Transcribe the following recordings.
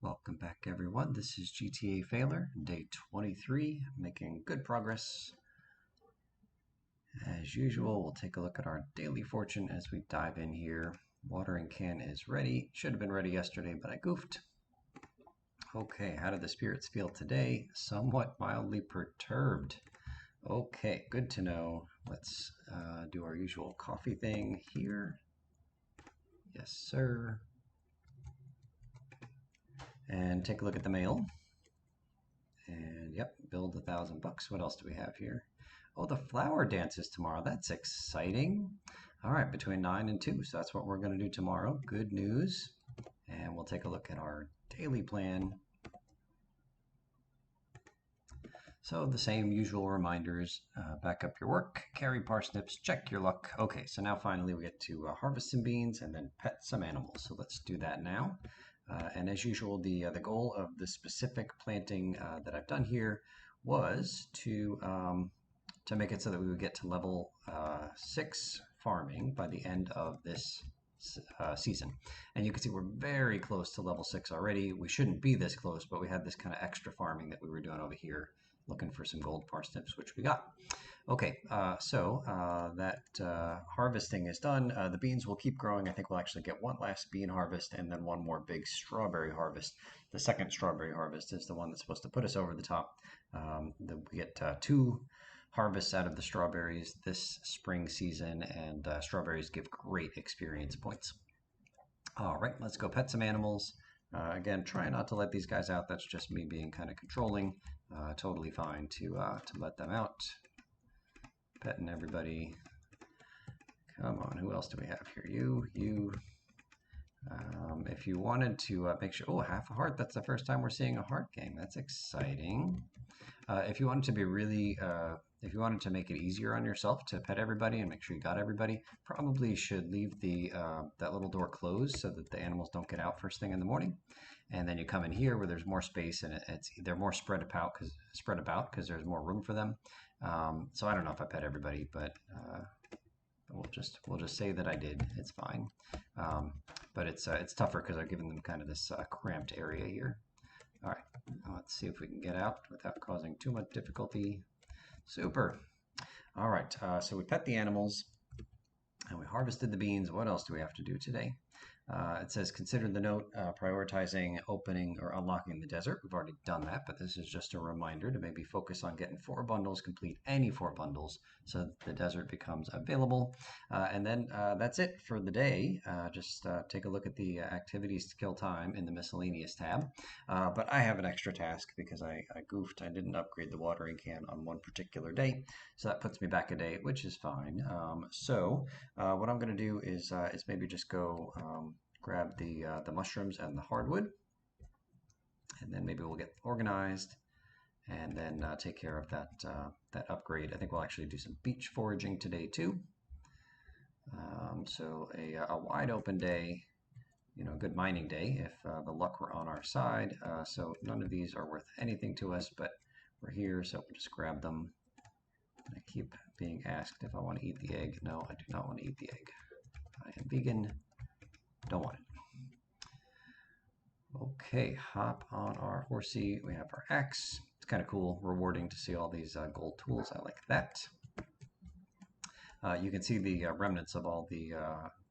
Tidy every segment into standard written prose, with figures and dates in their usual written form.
Welcome back, everyone. This is GTA Failure, day 23, making good progress. As usual, we'll take a look at our daily fortune as we dive in here. Watering can is ready. Should have been ready yesterday, but I goofed. Okay, how do the spirits feel today? Somewhat mildly perturbed. Okay, good to know. Let's do our usual coffee thing here. Yes, sir. And take a look at the mail. And yep, build $1,000 bucks. What else do we have here? Oh, the flower dance is tomorrow. That's exciting. All right, between 9 and 2. So that's what we're going to do tomorrow. Good news. And we'll take a look at our daily plan. So the same usual reminders, back up your work, carry parsnips, check your luck. Okay, so now finally we get to harvest some beans and then pet some animals. So let's do that now. And as usual, the goal of the specific planting that I've done here was to make it so that we would get to level 6 farming by the end of this season. And you can see we're very close to level 6 already. We shouldn't be this close, but we had this kind of extra farming that we were doing over here, looking for some gold parsnips, which we got. Okay, so that harvesting is done. The beans will keep growing. I think we'll actually get one last bean harvest and then one more big strawberry harvest. The second strawberry harvest is the one that's supposed to put us over the top. We get 2 harvests out of the strawberries this spring season, and strawberries give great experience points. All right, let's go pet some animals. Again, try not to let these guys out. That's just me being kind of controlling. Totally fine to let them out. Petting everybody. Come on, who else do we have here? You. If you wanted to make sure, oh, half a heart. That's the first time we're seeing a heart game. That's exciting. If you wanted to be really, if you wanted to make it easier on yourself to pet everybody and make sure you got everybody, probably should leave the that little door closed so that the animals don't get out first thing in the morning. And then you come in here where there's more space and they're more spread about because there's more room for them. So I don't know if I pet everybody, but we'll just say that I did. It's fine. But it's tougher because I've given them kind of this cramped area here. All right, let's see if we can get out without causing too much difficulty. Super. All right, so we pet the animals and we harvested the beans. What else do we have to do today? It says consider the note prioritizing opening or unlocking the desert. We've already done that, but this is just a reminder to maybe focus on getting 4 bundles, complete any 4 bundles so that the desert becomes available. And then that's it for the day. Just take a look at the activities to kill time in the miscellaneous tab. But I have an extra task because I goofed. I didn't upgrade the watering can on one particular day. So that puts me back a day, which is fine. So what I'm going to do is maybe just go grab the mushrooms and the hardwood, and then maybe we'll get organized and then take care of that upgrade. I think we'll actually do some beach foraging today too. So a wide open day, good mining day if the luck were on our side. So none of these are worth anything to us, but we're here, so we'll just grab them. I keep being asked if I want to eat the egg. No, I do not want to eat the egg. I am vegan. Don't want it. Okay, hop on our horsey. We have our axe. It's kind of cool, rewarding to see all these gold tools. I like that. You can see the remnants of all the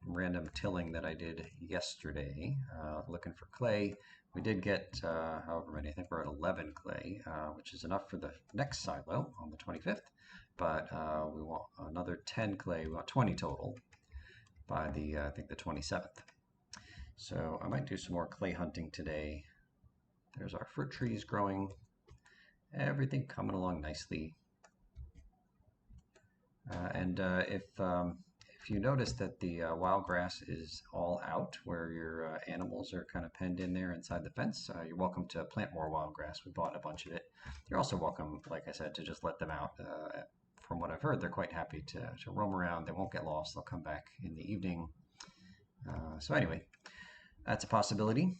random tilling that I did yesterday, looking for clay. We did get however many. I think we're at 11 clay, which is enough for the next silo on the 25th. But we want another 10 clay. We want 20 total by the I think the 27th. So I might do some more clay hunting today. There's our fruit trees growing. Everything coming along nicely. And if you notice that the wild grass is all out, where your animals are kind of penned in there inside the fence, you're welcome to plant more wild grass. We bought a bunch of it. You're also welcome, like I said, to just let them out. From what I've heard, they're quite happy to roam around. They won't get lost. They'll come back in the evening. So anyway, that's a possibility.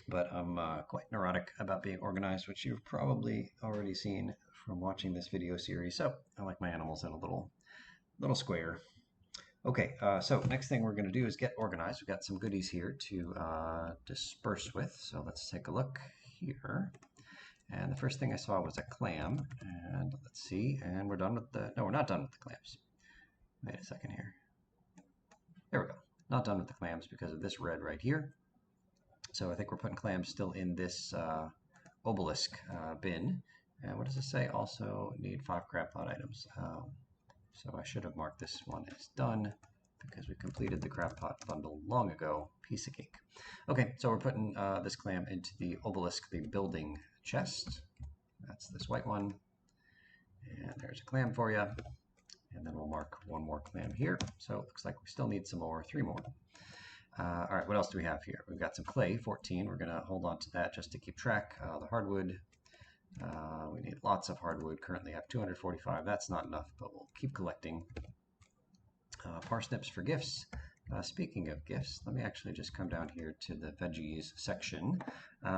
But I'm quite neurotic about being organized, which you've probably already seen from watching this video series. So I like my animals in a little square. Okay, so next thing we're going to do is get organized. We've got some goodies here to disperse with. So let's take a look here. And the first thing I saw was a clam. And let's see, and we're done with the, no, we're not done with the clams. Wait a second here. There we go. Not done with the clams because of this red right here. So I think we're putting clams still in this obelisk bin. And what does it say? Also need 5 crab pot items. So I should have marked this one as done because we completed the crab pot bundle long ago. Piece of cake. Okay, so we're putting this clam into the obelisk, the building chest. That's this white one. And there's a clam for you. And then we'll mark one more clam here. So it looks like we still need some more, 3 more. All right, what else do we have here? We've got some clay, 14. We're going to hold on to that just to keep track. The hardwood, we need lots of hardwood. Currently have 245. That's not enough, but we'll keep collecting. Parsnips for gifts. Speaking of gifts, let me actually just come down here to the veggies section.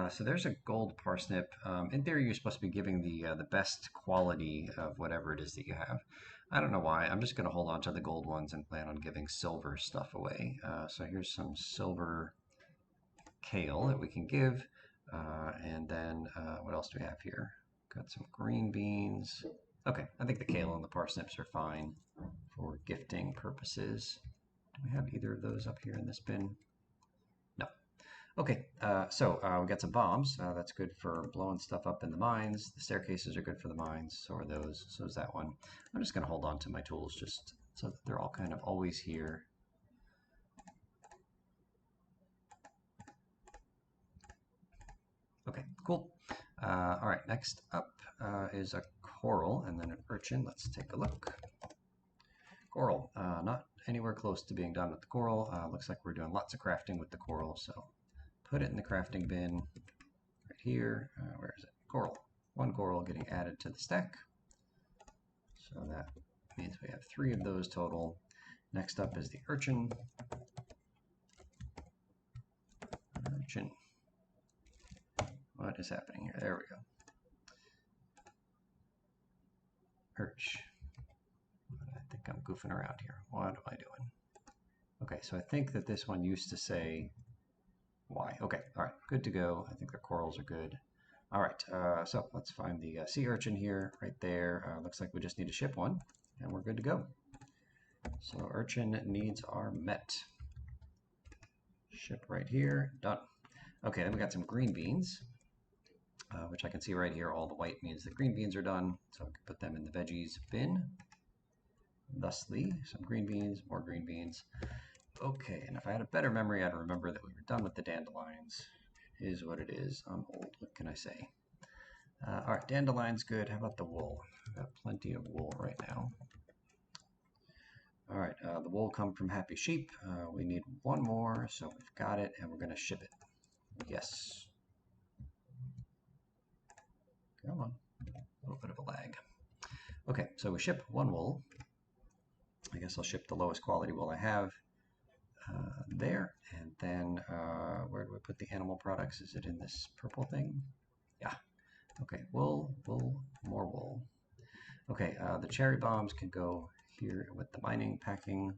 So there's a gold parsnip. In theory, you're supposed to be giving the best quality of whatever it is that you have. I don't know why. I'm just going to hold on to the gold ones and plan on giving silver stuff away. So here's some silver kale that we can give. And then what else do we have here? Got some green beans. Okay, I think the kale and the parsnips are fine for gifting purposes. Do we have either of those up here in this bin? No. Okay, so we got some bombs. That's good for blowing stuff up in the mines. The staircases are good for the mines. So are those. So is that one. I'm just going to hold on to my tools just so that they're all kind of always here. Okay, cool. All right, next up is a coral and then an urchin. Let's take a look. Coral, not anywhere close to being done with the coral. Looks like we're doing lots of crafting with the coral, so put it in the crafting bin right here. Where is it? Coral. 1 coral getting added to the stack. So that means we have 3 of those total. Next up is the urchin. Urchin. What is happening here? There we go. Urch. I think I'm goofing around here. What am I doing? Okay, so I think that this one used to say Y. Okay, all right, good to go. I think the corals are good. All right, so let's find the sea urchin here, right there. Looks like we just need to ship one, and we're good to go. So urchin needs are met. Ship right here, done. Okay, then we got some green beans, which I can see right here. All the white means the green beans are done, so we can put them in the veggies bin. Thusly, some green beans, more green beans. Okay, and if I had a better memory, I'd remember that we were done with the dandelions. It is what it is. I'm old. What can I say? All right, dandelions good. How about the wool? I've got plenty of wool right now. All right, the wool come from happy sheep. We need 1 more, so we've got it, and we're going to ship it. Yes. Come on. A little bit of a lag. Okay, so we ship 1 wool. I guess I'll ship the lowest quality wool I have. There, and then where do I put the animal products? Is it in this purple thing? Yeah. Okay, wool, wool, more wool. Okay, the cherry bombs can go here with the mining, packing.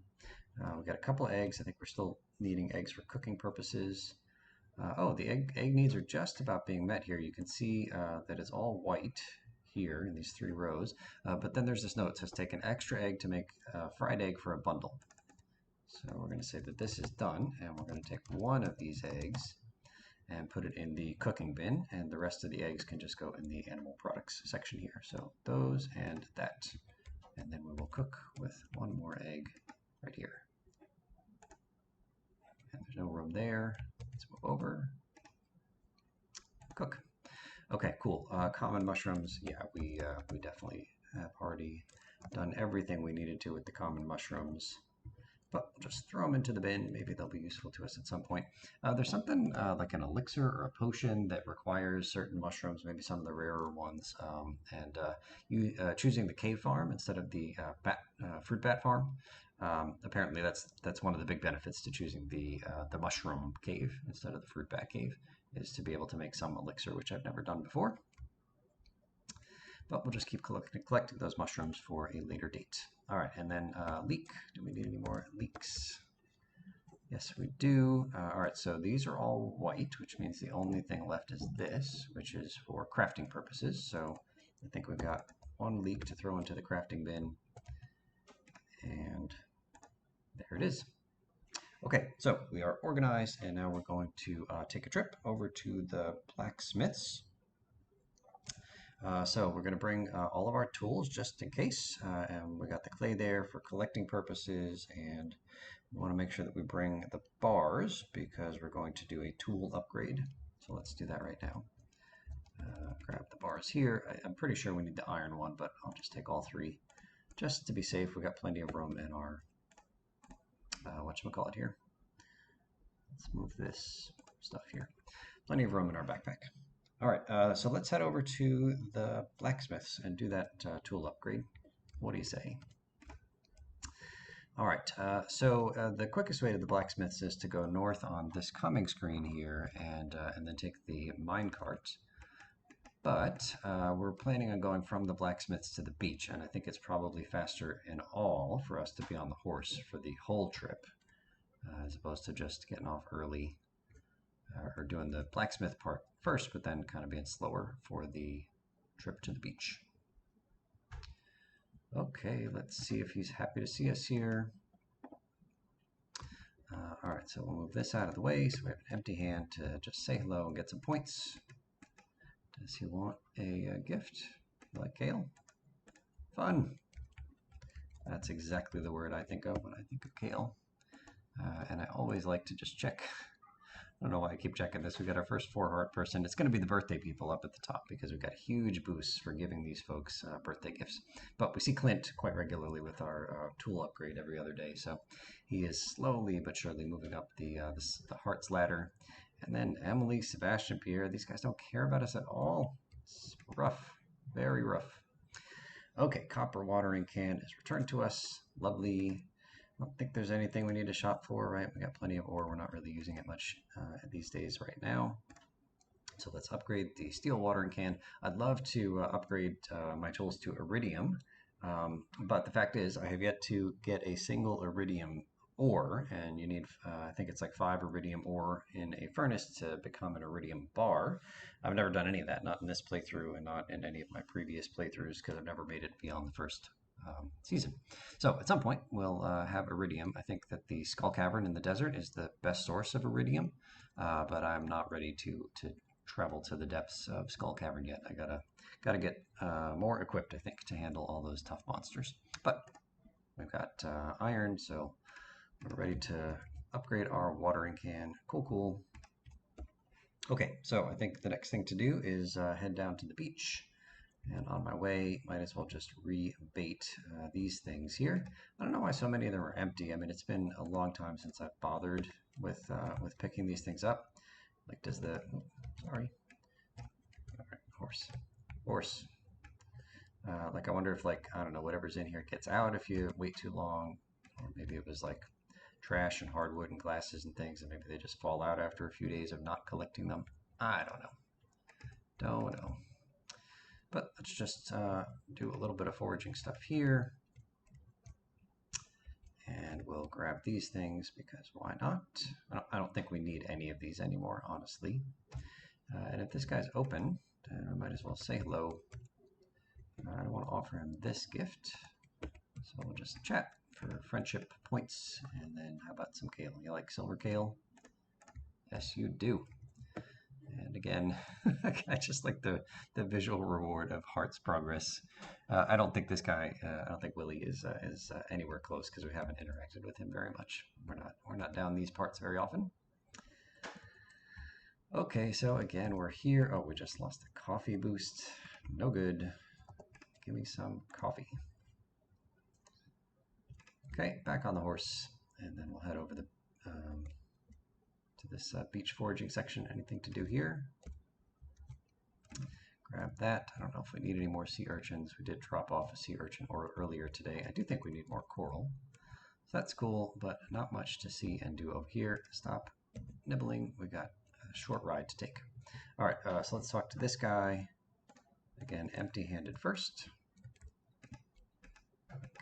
We've got a couple of eggs. I think we're still needing eggs for cooking purposes. Oh, the egg needs are just about being met here. You can see that it's all white here in these 3 rows, but then there's this note that says take an extra egg to make fried egg for a bundle. So we're going to say that this is done, and we're going to take 1 of these eggs and put it in the cooking bin, and the rest of the eggs can just go in the animal products section here. So those and that. And then we will cook with 1 more egg right here. And there's no room there. Let's move over. Cook. Okay, cool. Common mushrooms. Yeah, we definitely have already done everything we needed to with the common mushrooms. But we'll just throw them into the bin. Maybe they'll be useful to us at some point. There's something like an elixir or a potion that requires certain mushrooms, maybe some of the rarer ones. You choosing the cave farm instead of the fruit bat farm. Apparently, that's one of the big benefits to choosing the mushroom cave instead of the fruit bat cave, is to be able to make some elixir, which I've never done before. but we'll just keep collecting those mushrooms for a later date. All right, and then leek. Do we need any more leeks? Yes, we do. All right, so these are all white, which means the only thing left is this, which is for crafting purposes. So I think we've got one leek to throw into the crafting bin, and there it is. Okay, so we are organized, and now we're going to take a trip over to the blacksmiths. So we're going to bring all of our tools just in case, and we got the clay there for collecting purposes, and we want to make sure that we bring the bars because we're going to do a tool upgrade. So let's do that right now. Grab the bars here. I'm pretty sure we need the iron one, but I'll just take all three just to be safe. We got plenty of room in our whatchamacallit here. Let's move this stuff here. Plenty of room in our backpack. All right, so let's head over to the blacksmiths and do that tool upgrade. What do you say? All right, so the quickest way to the blacksmiths is to go north on this coming screen here and then take the minecart. But we're planning on going from the blacksmiths to the beach, and I think it's probably faster in all for us to be on the horse for the whole trip, as opposed to just getting off early or doing the blacksmith part first, but then kind of being slower for the trip to the beach. Okay, let's see if he's happy to see us here. All right, so we'll move this out of the way so we have an empty hand to just say hello and get some points. Does he want a gift? Like kale? Fun! That's exactly the word I think of when I think of kale. And I always like to just check. I don't know why I keep checking this. We got our first 4-heart person. It's going to be the birthday people up at the top because we've got huge boosts for giving these folks birthday gifts. But we see Clint quite regularly with our tool upgrade every other day. So he is slowly but surely moving up the hearts ladder. And then Emily, Sebastian, Pierre, these guys don't care about us at all. It's rough, very rough. Okay, copper watering can is returned to us. Lovely. I don't think there's anything we need to shop for, right? We got plenty of ore. We're not really using it much these days right now. So let's upgrade the steel watering can. I'd love to upgrade my tools to iridium, but the fact is I have yet to get a single iridium ore, and you need, I think it's like 5 iridium ore in a furnace to become an iridium bar. I've never done any of that, not in this playthrough and not in any of my previous playthroughs because I've never made it beyond the first season. So at some point we'll have iridium. I think that the Skull Cavern in the desert is the best source of iridium, but I'm not ready to travel to the depths of Skull Cavern yet. I gotta get more equipped, I think, to handle all those tough monsters. But we've got iron, so we're ready to upgrade our watering can. Cool. Okay, so I think the next thing to do is head down to the beach. And on my way, might as well just rebait these things here. I don't know why so many of them are empty. I mean, it's been a long time since I've bothered with picking these things up. Like, does the... Oh, sorry. All right, horse. Like, I wonder if, like, I don't know, whatever's in here gets out if you wait too long. Or maybe it was, like, trash and hardwood and glasses and things, and maybe they just fall out after a few days of not collecting them. I don't know. Don't know. But let's just do a little bit of foraging stuff here. And we'll grab these things because why not? I don't think we need any of these anymore, honestly. And if this guy's open, then I might as well say hello. I want to offer him this gift. So we'll just chat for friendship points. And then how about some kale? You like silver kale? Yes, you do. And again, I just like the visual reward of heart's progress. I don't think this guy, I don't think Willie is anywhere close because we haven't interacted with him very much. We're not down these parts very often. Okay, so again, we're here. Oh, we just lost the coffee boost. No good. Give me some coffee. Okay, back on the horse, and then we'll head over to this beach foraging section. Anything to do here? Grab that. I don't know if we need any more sea urchins. We did drop off a sea urchin earlier today. I do think we need more coral. So that's cool, but not much to see and do over here. Stop nibbling. We got a short ride to take. All right, so let's talk to this guy. Again, empty-handed first.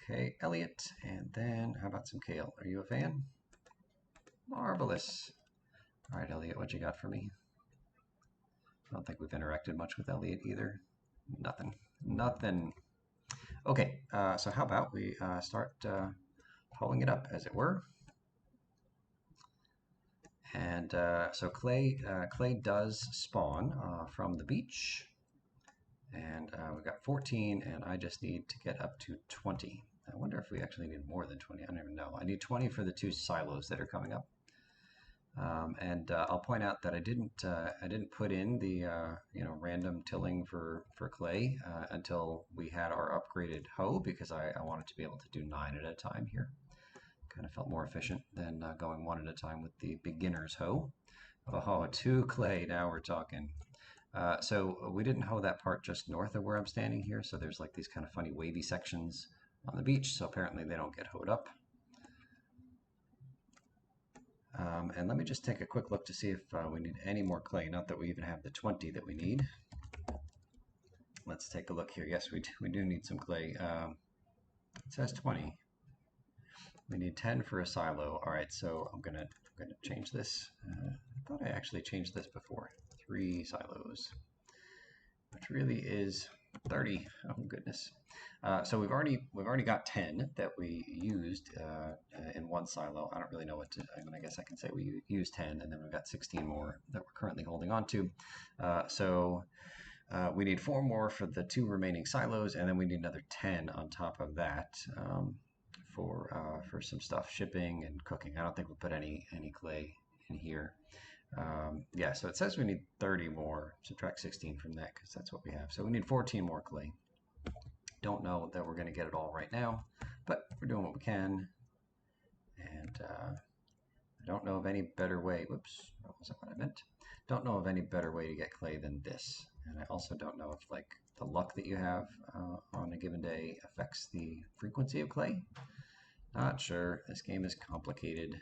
Okay, Elliot, and then how about some kale? Are you a fan? Marvelous. All right, Elliot, what you got for me? I don't think we've interacted much with Elliot either. Nothing. Nothing. Okay, so how about we start pulling it up, as it were. And so clay does spawn from the beach. And we've got 14, and I just need to get up to 20. I wonder if we actually need more than 20. I don't even know. I need 20 for the 2 silos that are coming up. I'll point out that I didn't put in the random tilling for clay until we had our upgraded hoe, because I wanted to be able to do 9 at a time here. Kind of felt more efficient than going 1 at a time with the beginner's hoe. Oh, 2 clay, now we're talking. So we didn't hoe that part just north of where I'm standing here, so there's like these kind of funny wavy sections on the beach, so apparently they don't get hoed up. And let me just take a quick look to see if we need any more clay, not that we even have the 20 that we need. Let's take a look here. Yes, we do need some clay. It says 20. We need 10 for a silo. All right, so I'm gonna change this. I thought I actually changed this before. 3 silos, which really is 30. Oh goodness. So we've already got 10 that we used in 1 silo. I don't really know what to. I mean, I guess I can say we used 10, and then we've got 16 more that we're currently holding on to. So we need 4 more for the 2 remaining silos, and then we need another 10 on top of that for some stuff, shipping and cooking. I don't think we'll put any clay in here. Yeah, so it says we need 30 more. Subtract 16 from that, because that's what we have. So we need 14 more clay. Don't know that we're going to get it all right now, but we're doing what we can. And I don't know of any better way. Whoops, that wasn't what I meant. Don't know of any better way to get clay than this. And I also don't know if like the luck that you have on a given day affects the frequency of clay. Not sure. This game is complicated.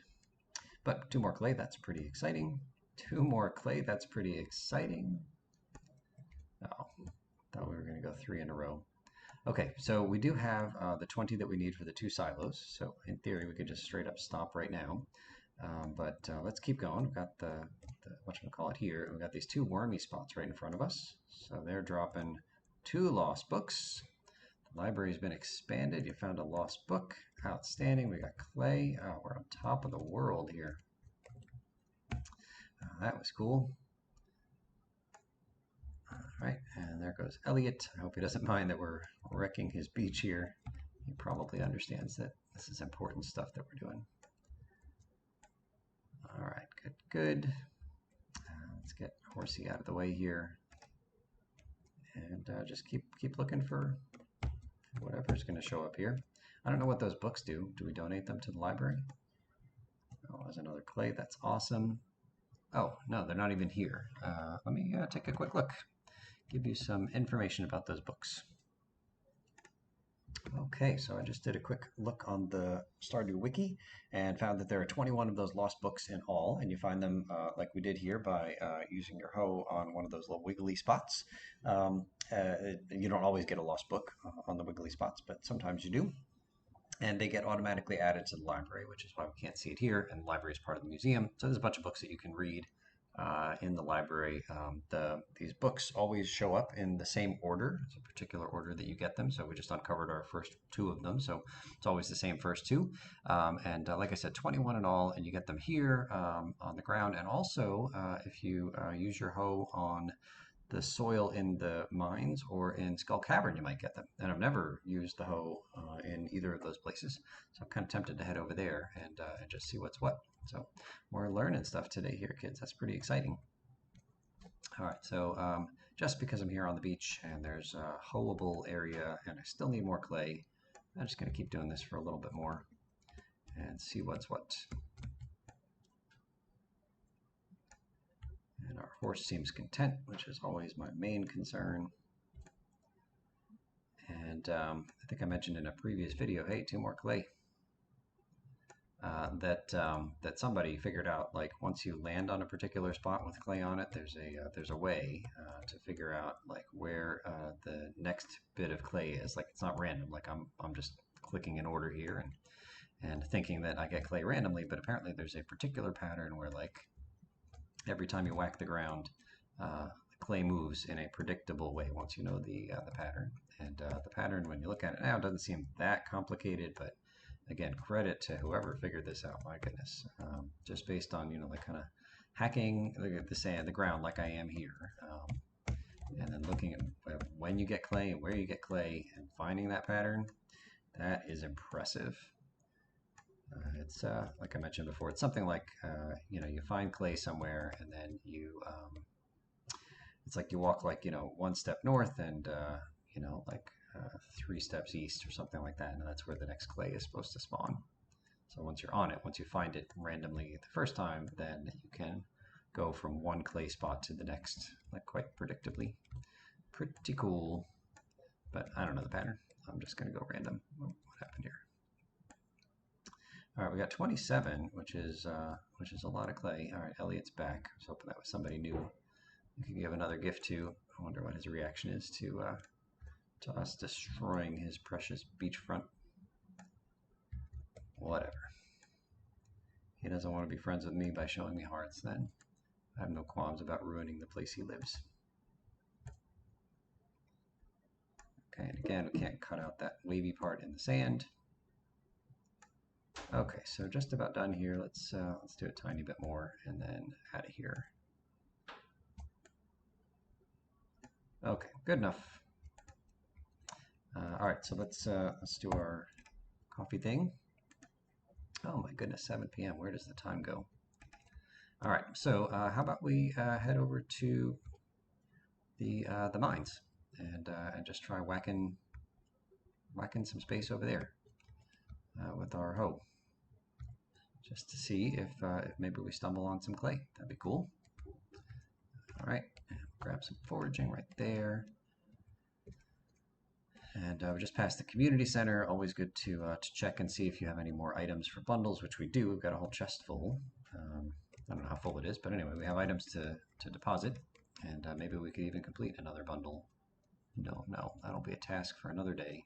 But 2 more clay, that's pretty exciting. 2 more clay, that's pretty exciting. Oh, thought we were going to go 3 in a row. Okay, so we do have the 20 that we need for the 2 silos. So in theory, we could just straight up stop right now. But let's keep going. We've got the whatchamacallit here. We've got these 2 wormy spots right in front of us. So they're dropping 2 lost books. The library's been expanded. You found a lost book. Outstanding. We got clay. Oh, we're on top of the world here. That was cool. All right, and there goes Elliot. I hope he doesn't mind that we're wrecking his beach here. He probably understands that this is important stuff that we're doing. All right, good. Let's get Horsey out of the way here, and just keep looking for whatever's going to show up here. I don't know what those books do. Do we donate them to the library? Oh, there's another clay. That's awesome. Oh, no, they're not even here. Let me take a quick look. Give you some information about those books. Okay, so I just did a quick look on the Stardew Wiki and found that there are 21 of those lost books in all, and you find them like we did here by using your hoe on one of those little wiggly spots. You don't always get a lost book on the wiggly spots, but sometimes you do. And they get automatically added to the library, which is why we can't see it here, and the library is part of the museum. So there's a bunch of books that you can read in the library. These books always show up in the same order. It's a particular order that you get them. So we just uncovered our first 2 of them. So it's always the same first 2. Like I said, 21 in all, and you get them here on the ground. And also, if you use your hoe on the soil in the mines or in Skull Cavern, you might get them. And I've never used the hoe in either of those places. So I'm kind of tempted to head over there and just see what's what. So we're learning stuff today here, kids. That's pretty exciting. All right, so just because I'm here on the beach and there's a hoeable area and I still need more clay, I'm just going to keep doing this for a little bit more and see what's what. And our horse seems content, which is always my main concern. And I think I mentioned in a previous video, hey, 2 more clay. that somebody figured out, like once you land on a particular spot with clay on it, there's a way to figure out like where the next bit of clay is. Like it's not random. Like I'm just clicking an order here and thinking that I get clay randomly, but apparently there's a particular pattern where like every time you whack the ground, the clay moves in a predictable way once you know the pattern. And the pattern, when you look at it now, doesn't seem that complicated, but again, credit to whoever figured this out. My goodness, just based on like kind of hacking the sand, the ground, like I am here, and then looking at when you get clay and where you get clay and finding that pattern. That is impressive. It's like I mentioned before. It's something like you find clay somewhere, and then it's like you walk like one step north and like 3 steps east or something like that, and that's where the next clay is supposed to spawn. So once you're on it, once you find it randomly the first time, then you can go from one clay spot to the next, like quite predictably. Pretty cool, but I don't know the pattern. I'm just gonna go random. What happened here? All right, we got 27, which is a lot of clay. All right, Elliot's back. I was hoping that was somebody new we could give another gift to. I wonder what his reaction is to us destroying his precious beachfront. Whatever. He doesn't want to be friends with me by showing me hearts, then. I have no qualms about ruining the place he lives. Okay, and again, we can't cut out that wavy part in the sand. Okay, so just about done here. Let's do a tiny bit more and then out of here. Okay, good enough. All right, so let's do our coffee thing. Oh my goodness, 7 p.m. Where does the time go? All right, so how about we head over to the mines and just try whacking some space over there with our hoe, just to see if maybe we stumble on some clay. That'd be cool. All right, grab some foraging right there. And we just passed the community center. Always good to check and see if you have any more items for bundles, which we do. We've got a whole chest full. I don't know how full it is, but anyway, we have items to deposit, and maybe we could even complete another bundle. No, that'll be a task for another day.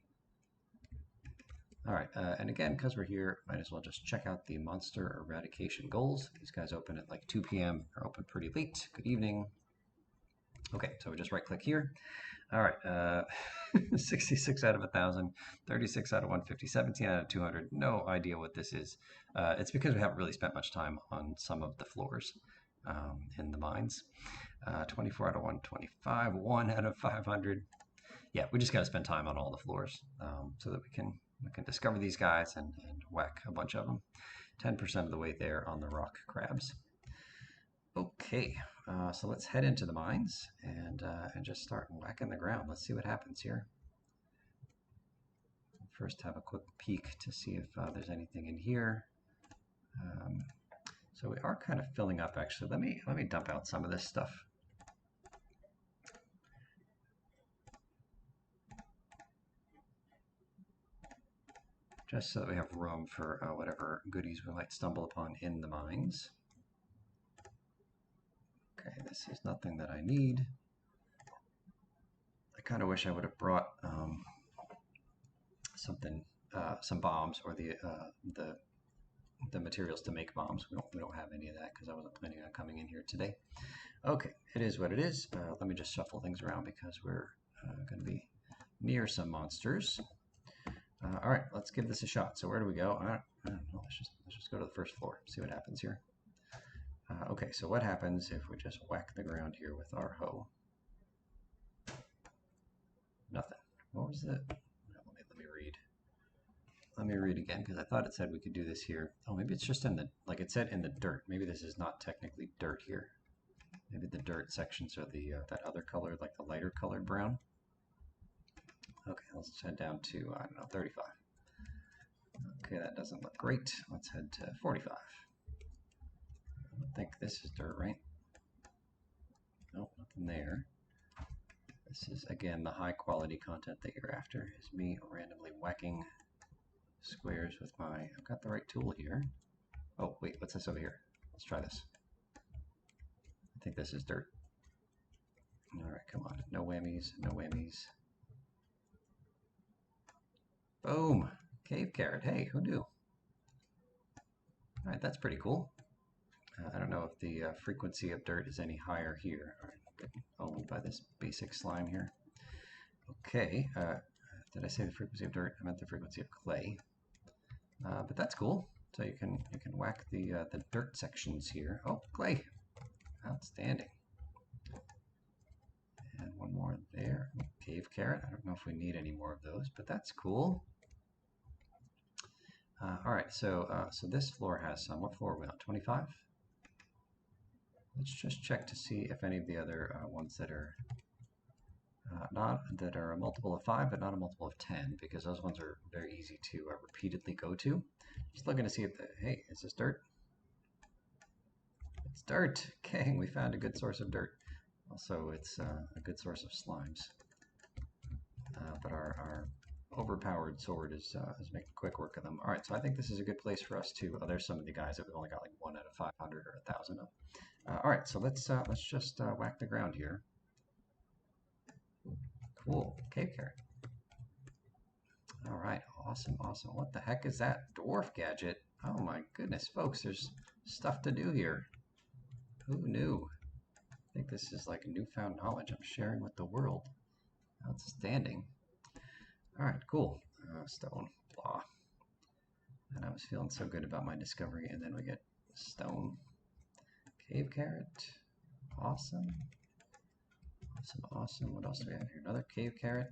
All right, and again, because we're here, might as well just check out the monster eradication goals. These guys open at like 2 p.m. They're open pretty late. Good evening. Okay, so we just right-click here. All right, 66 out of 1,000, 36 out of 150, 17 out of 200. No idea what this is. It's because we haven't really spent much time on some of the floors in the mines. 24 out of 125, 1 out of 500. Yeah, we just got to spend time on all the floors so that we can discover these guys and whack a bunch of them. 10% of the way there on the rock crabs. Okay, so let's head into the mines and just start whacking the ground. Let's see what happens here. First, have a quick peek to see if there's anything in here. So we are kind of filling up, actually. Let me dump out some of this stuff. Just so that we have room for whatever goodies we might stumble upon in the mines. Okay, this is nothing that I need. I kind of wish I would have brought some bombs or the materials to make bombs. We don't have any of that because I wasn't planning on coming in here today. Okay, it is what it is. Let me just shuffle things around because we're going to be near some monsters. All right, let's give this a shot. So where do we go? I don't know. Let's just go to the first floor. See what happens here. Okay, so what happens if we just whack the ground here with our hoe? Nothing. What was it? Let me read. Let me read again because I thought it said we could do this here. Oh, maybe it's just in the, like it said in the dirt. Maybe this is not technically dirt here. Maybe the dirt sections are the that other color, like the lighter colored brown. Okay, let's head down to, I don't know, 35. Okay, that doesn't look great. Let's head to 45. I think this is dirt, right? Nope, nothing there. This is, again, the high quality content that you're after, is me randomly whacking squares with my, I've got the right tool here. Oh, wait, what's this over here? Let's try this. I think this is dirt. All right, come on. No whammies, no whammies. Boom. Cave carrot. Hey, who knew? All right, that's pretty cool. I don't know if the frequency of dirt is any higher here. All right, getting owned by this basic slime here. Okay, did I say the frequency of dirt? I meant the frequency of clay. But that's cool. So you can whack the dirt sections here. Oh, clay, outstanding. And one more there. Cave carrot. I don't know if we need any more of those, but that's cool. All right, so this floor has some. What floor are we on? 25. Let's just check to see if any of the other ones that are that are a multiple of 5, but not a multiple of 10, because those ones are very easy to repeatedly go to. Just looking to see if hey, is this dirt? It's dirt. Okay, we found a good source of dirt. Also, it's a good source of slimes. But our overpowered sword is making quick work of them. All right, so I think this is a good place for us to. There's some of the guys that we've only got like 1 out of 500 or 1,000 of. All right, so let's just whack the ground here. Cool, cave carrot. All right, awesome, awesome. What the heck is that dwarf gadget? Oh my goodness, folks, there's stuff to do here. Who knew? I think this is like newfound knowledge I'm sharing with the world. Outstanding. All right, cool. Stone, blah. And I was feeling so good about my discovery, and then we get stone. Cave carrot. Awesome. Awesome, awesome. What else do we have here? Another cave carrot.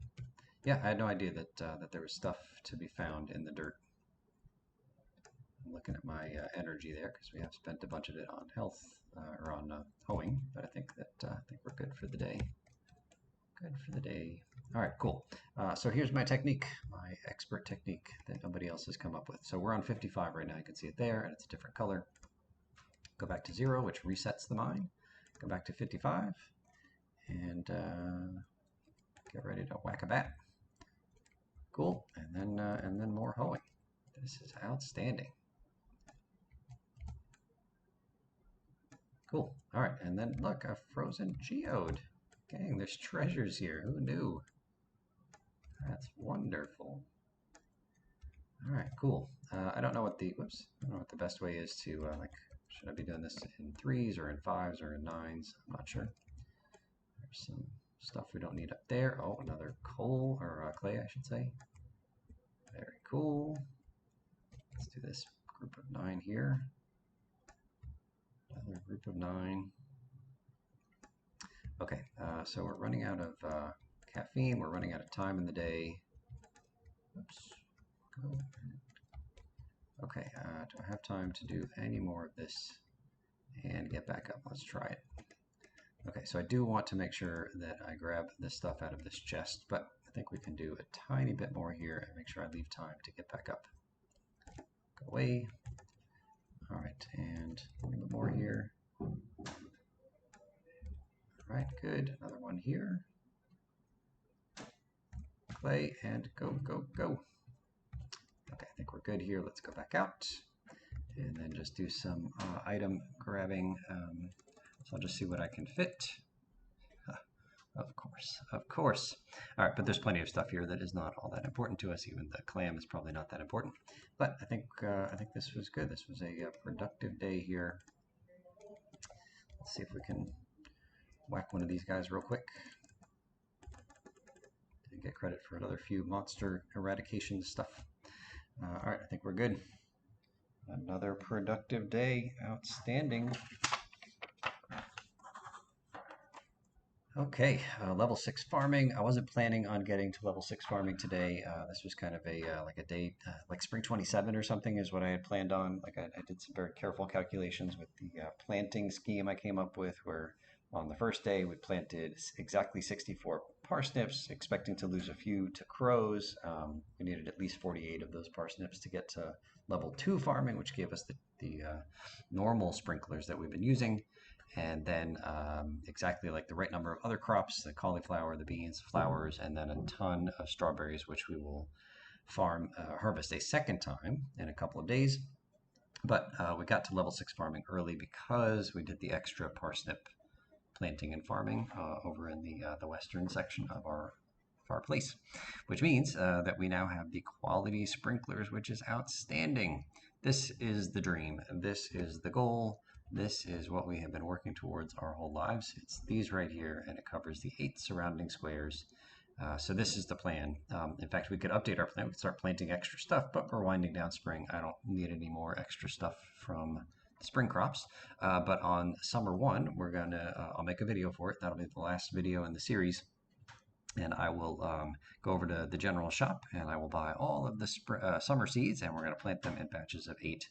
Yeah, I had no idea that that there was stuff to be found in the dirt. I'm looking at my energy there because we have spent a bunch of it on health or on hoeing, but I think we're good for the day. Good for the day. All right, cool. So here's my technique, my expert technique that nobody else has come up with. So we're on 55 right now. You can see it there, and it's a different color. Go back to 0, which resets the mine. Go back to 55, and get ready to whack a bat. Cool, and then more hoeing. This is outstanding. Cool. All right, and then look, a frozen geode. Gang, there's treasures here. Who knew? That's wonderful. All right, cool. I don't know what the best way is to like. Should I be doing this in 3s or in 5s or in 9s? I'm not sure. There's some stuff we don't need up there. Oh, another coal or clay, I should say. Very cool. Let's do this group of 9 here. Another group of 9. Okay, so we're running out of caffeine. We're running out of time in the day. Oops. Go. Okay, do I have time to do any more of this and get back up? Let's try it. Okay, so I do want to make sure that I grab this stuff out of this chest, but I think we can do a tiny bit more here and make sure I leave time to get back up. Go away. All right, and a little bit more here. All right, good. Another one here. Clay, and go, go, go. Okay, I think we're good here. Let's go back out and then just do some item grabbing. So I'll just see what I can fit. Of course, of course. All right, but there's plenty of stuff here that is not all that important to us. Even the clam is probably not that important. But I think this was good. This was a productive day here. Let's see if we can whack one of these guys real quick. Didn't get credit for another few monster eradication stuff. All right, I think we're good. Another productive day. Outstanding. Okay, level 6 farming. I wasn't planning on getting to level 6 farming today. This was kind of a like a day, like Spring 27 or something is what I had planned on. Like I did some very careful calculations with the planting scheme I came up with, where on the first day we planted exactly 64 parsnips, expecting to lose a few to crows. We needed at least 48 of those parsnips to get to level 2 farming, which gave us the normal sprinklers that we've been using. And then exactly like the right number of other crops, the cauliflower, the beans, flowers, and then a ton of strawberries, which we will harvest a second time in a couple of days. But we got to level 6 farming early because we did the extra parsnip planting and farming over in the western section of our place, which means that we now have the quality sprinklers, which is outstanding. This is the dream. This is the goal. This is what we have been working towards our whole lives. It's these right here, and it covers the 8 surrounding squares. So this is the plan. In fact, we could update our plan. We could start planting extra stuff, but we're winding down spring. I don't need any more extra stuff from the spring crops. But on summer 1, we're gonna I'll make a video for it. That'll be the last video in the series, and I will go over to the general shop and I will buy all of the summer seeds, and we're going to plant them in batches of 8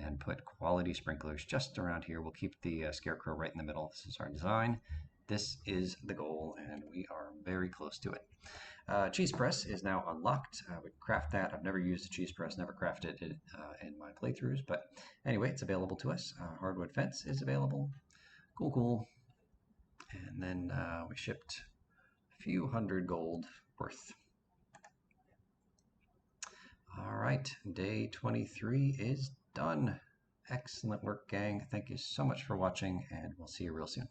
and put quality sprinklers just around here. We'll keep the scarecrow right in the middle. This is our design. This is the goal, and we are very close to it. Cheese press is now unlocked. We craft that. I've never used a cheese press, never crafted it in my playthroughs, but anyway, it's available to us. Hardwood fence is available. Cool, cool. And then we shipped a few hundred gold worth. All right, day 23 is done. Excellent work, gang. Thank you so much for watching, and we'll see you real soon.